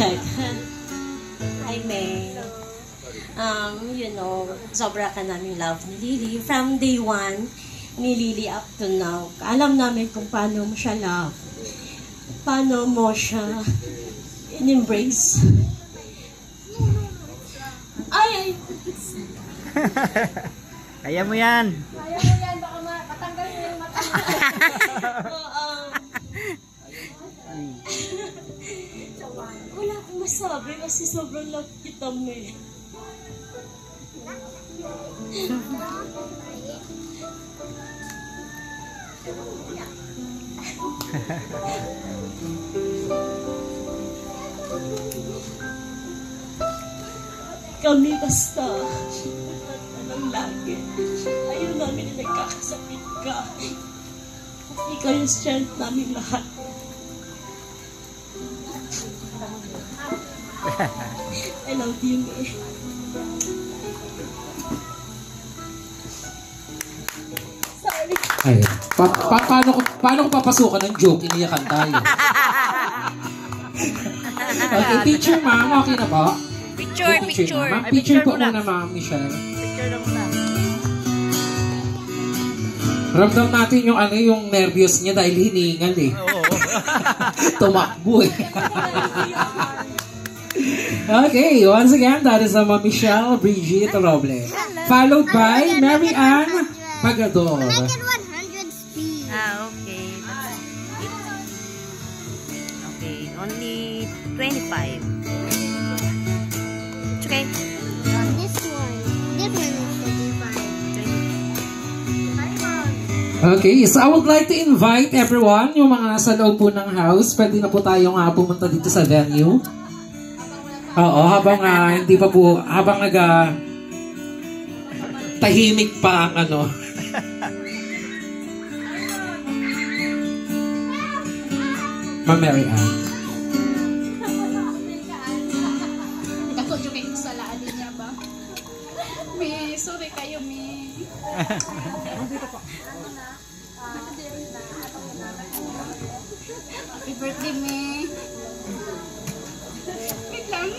check. Hi, May. You know, sobra ka namin love ni Lily. From day one, ni Lily up to now. Alam namin kung paano mo siya love. Paano mo siya in-embrace. Ay! Kaya mo yan. Kaya mo yan, baka patanggal mo yung mata. Wala akong masabi kasi sobrang love kita mo eh. Kami basta anong lagi ayaw namin na nagkakasakit ka. Ikaw yung strength namin lahat. I love you, May. Sorry. Ay, paano ko papasukan ng joke? Iniyakan tayo. Okay, picture ma'am. Okay na ba? Picture. Picture po muna ma'am, Michelle. Picture na muna. Ramdam natin yung yung nervyos niya dahil hiningal eh. Tumakbo eh. Okay, once again, that is Michelle Brigitte Robles. Followed by Mary Ann Pagador. Make it 100 speed. Okay. Okay, only 25. It's okay. This one is 45. Okay, so I would like to invite everyone, yung mga nasa loob po ng house, pwede na po tayo nga pumunta dito sa venue. Oo, habang hindi pa po, habang tahimik pa ang Ma'am Mary Ann. Ako yung kayo sa laan niya ba? May, sorry kayo, may. Happy birthday, May. Wait lang.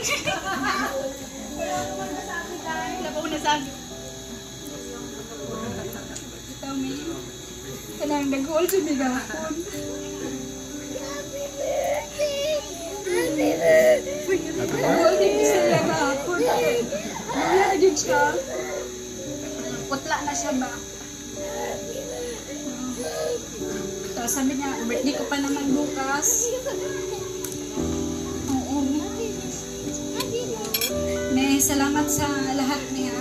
Wala pa ko nasabi. Ikaw, May. Kanang nag-hold sa may gapon. Happy birthday! Happy birthday! Nag-hold din sa may gapon. Wala din siya. Putla na siya ba? Tapos sabi niya, birthday ko pa naman bukas. Oo. May salamat sa lahat niya.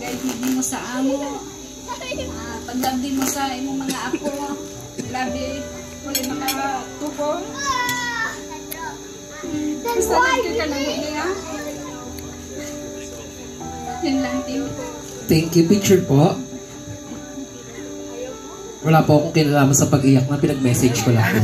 Guide mo sa amo. Pagdabdi mo sa imong mga apo. Labi. Wala makatubong. Basta nagkita ka na niya. Yun lang, Tim. Thank you. Picture po. Wala po akong kinalaman sa pag-iyak na pinag-message ko lang.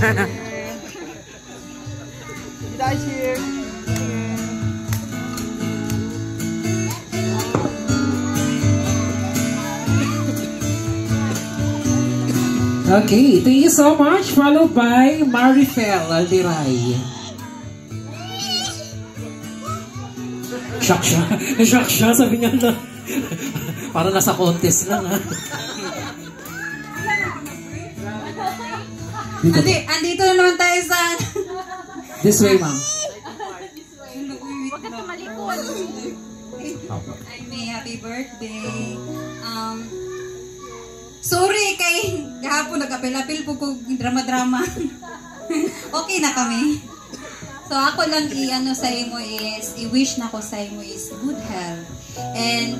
Okay, thank you so much. Followed by Marifel Aldiray. Shock siya. Shock siya. Sabi niya na. Para nasa contest lang ha. Andito na naman tayo sa... This way, ma'am. Huwag ka tumalikod. Ay, May, happy birthday. Sorry kay gahapon nag-apil-apil po kung drama-drama. Okay na kami. So ako lang sa imo is, i-wish na ko sa imo is good health. And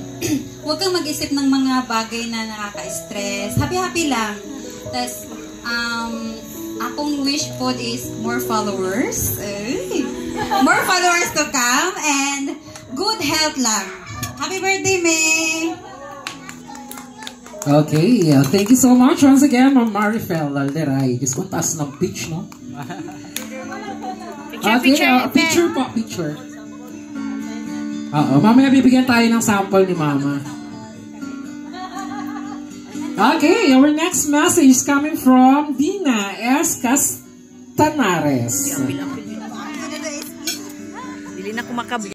huwag kang mag-isip ng mga bagay na nakaka-stress. Happy-happy lang. Tapos, akong wish po is more followers. More followers to come and good health lang. Happy birthday, May! Okay, thank you so much once again, Ma'am Marifel Alderay. Just kung taas ng pitch, no? Picture po, picture. Mamaya bibigyan tayo ng sample ni Mama. Okay, our next message is coming from Dina S. Castanares. Dili na ko makab